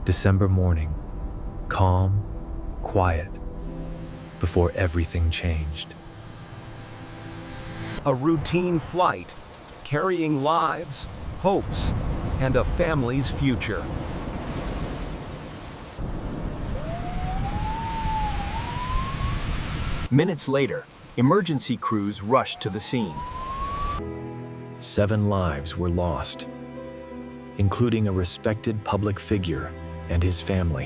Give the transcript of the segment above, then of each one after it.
December morning, calm, quiet, before everything changed. A routine flight, carrying lives, hopes, and a family's future. Minutes later, emergency crews rushed to the scene. 7 lives were lost, including a respected public figure and his family.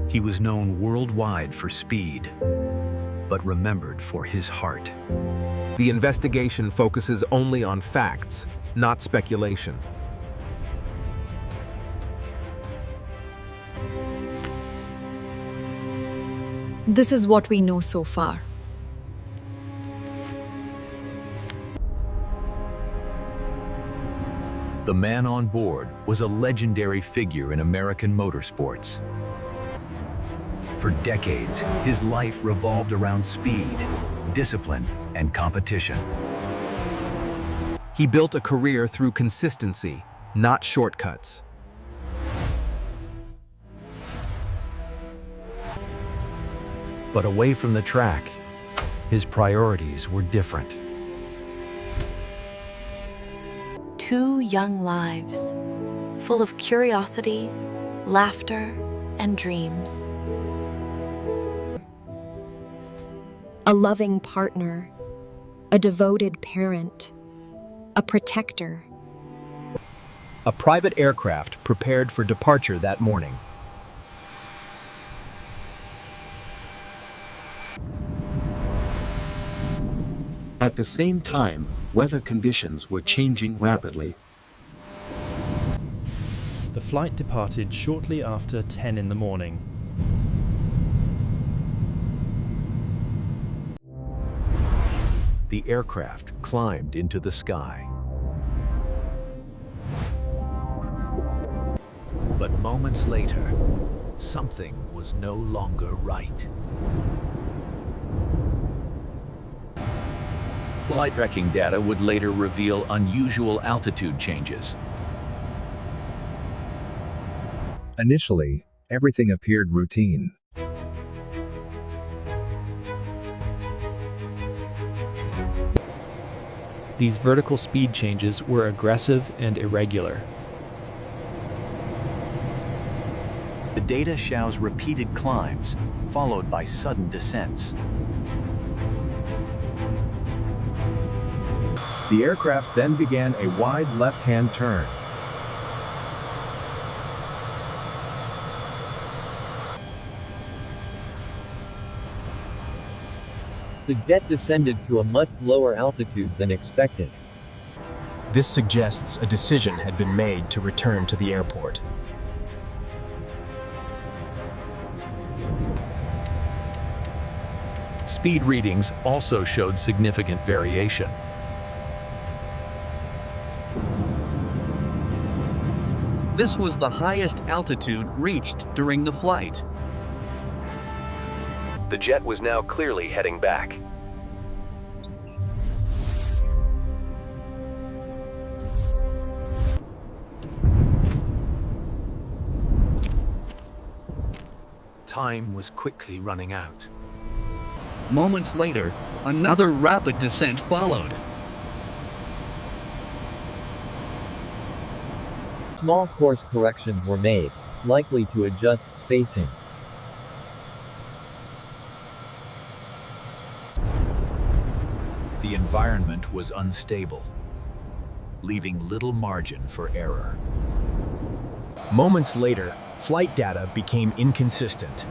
He was known worldwide for speed, but remembered for his heart. The investigation focuses only on facts, not speculation. This is what we know so far. The man on board was a legendary figure in American motorsports. For decades, his life revolved around speed, discipline, and competition. He built a career through consistency, not shortcuts. But away from the track, his priorities were different. 2 young lives, full of curiosity, laughter, and dreams. A loving partner, a devoted parent, a protector. A private aircraft prepared for departure that morning. At the same time, weather conditions were changing rapidly. The flight departed shortly after 10 in the morning. The aircraft climbed into the sky. But moments later, something was no longer right. Flight tracking data would later reveal unusual altitude changes. Initially, everything appeared routine. These vertical speed changes were aggressive and irregular. The data shows repeated climbs, followed by sudden descents. The aircraft then began a wide left-hand turn. The jet descended to a much lower altitude than expected. This suggests a decision had been made to return to the airport. Speed readings also showed significant variation. This was the highest altitude reached during the flight. The jet was now clearly heading back. Time was quickly running out. Moments later, another rapid descent followed. Small course corrections were made, likely to adjust spacing. The environment was unstable, leaving little margin for error. Moments later, flight data became inconsistent.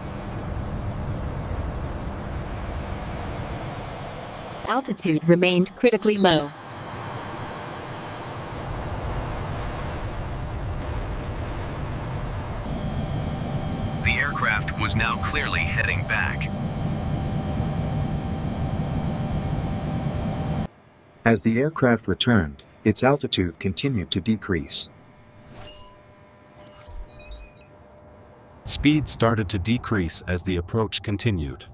Altitude remained critically low. The aircraft was now clearly heading back. As the aircraft returned, its altitude continued to decrease. Speed started to decrease as the approach continued.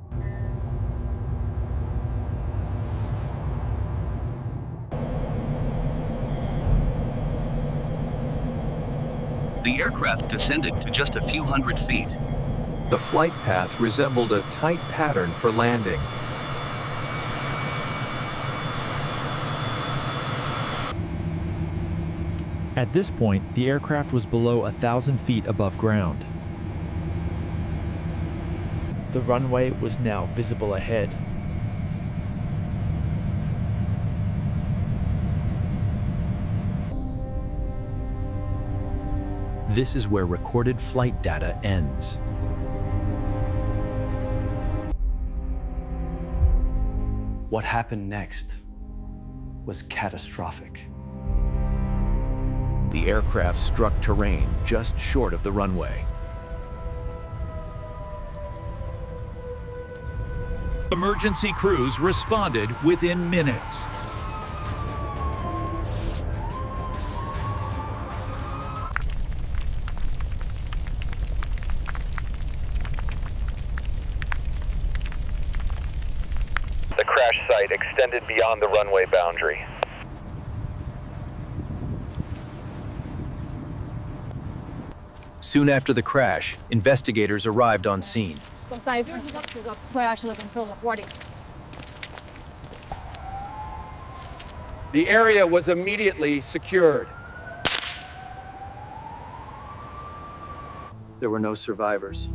The aircraft descended to just a few hundred feet. The flight path resembled a tight pattern for landing. At this point, the aircraft was below 1,000 feet above ground. The runway was now visible ahead. This is where recorded flight data ends. What happened next was catastrophic. The aircraft struck terrain just short of the runway. Emergency crews responded within minutes. The crash site extended beyond the runway boundary. Soon after the crash, investigators arrived on scene. The area was immediately secured. There were no survivors.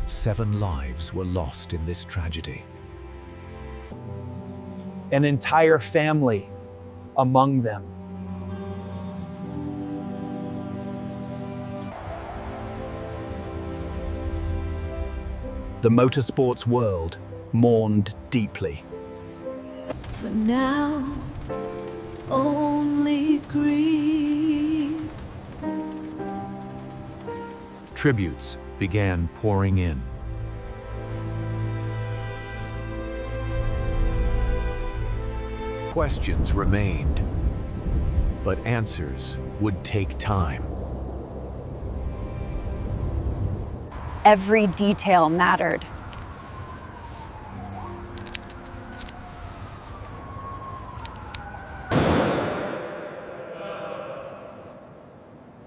Seven lives were lost in this tragedy. An entire family among them. The motorsports world mourned deeply. For now, only grief. Tributes began pouring in. Questions remained, but answers would take time. Every detail mattered.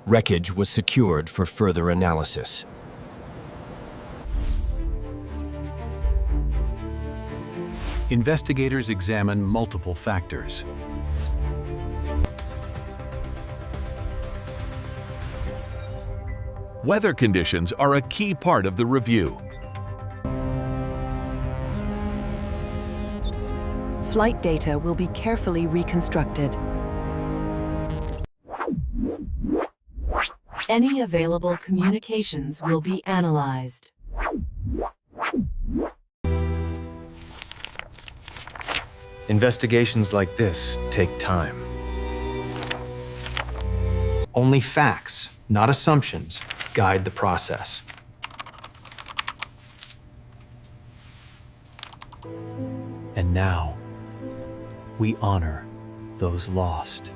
Wreckage was secured for further analysis. Investigators examined multiple factors. Weather conditions are a key part of the review. Flight data will be carefully reconstructed. Any available communications will be analyzed. Investigations like this take time. Only facts, not assumptions, guide the process. And now, we honor those lost.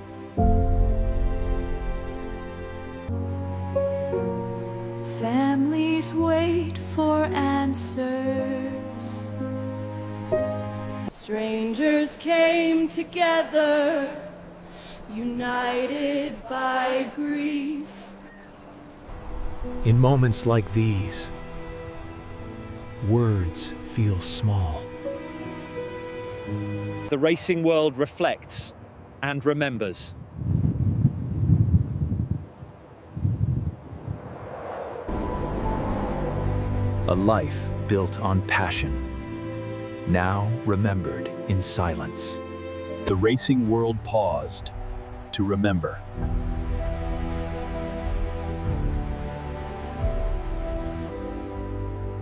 Families wait for answers. Strangers came together, united by grief. In moments like these, words feel small. The racing world reflects and remembers. A life built on passion, now remembered in silence. The racing world paused to remember.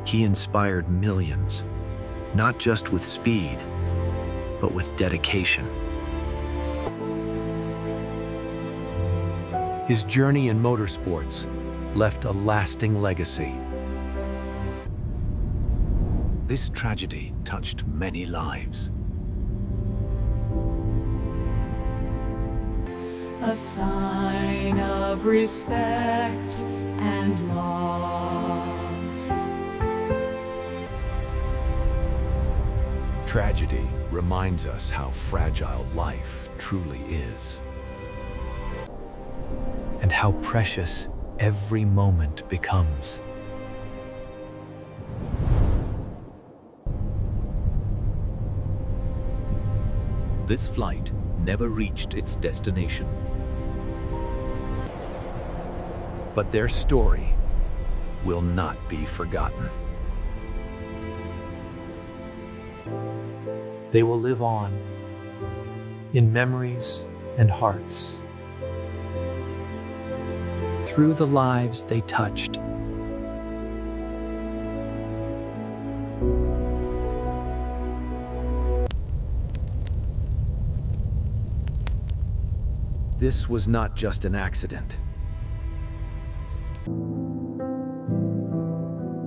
He inspired millions, not just with speed, but with dedication. His journey in motorsports left a lasting legacy. This tragedy touched many lives. A sign of respect and loss. Tragedy reminds us how fragile life truly is, and how precious every moment becomes. This flight never reached its destination. But their story will not be forgotten. They will live on in memories and hearts. Through the lives they touched. This was not just an accident.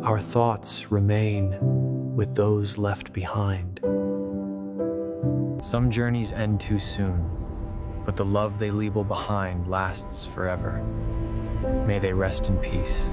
Our thoughts remain with those left behind. Some journeys end too soon, but the love they leave behind lasts forever. May they rest in peace.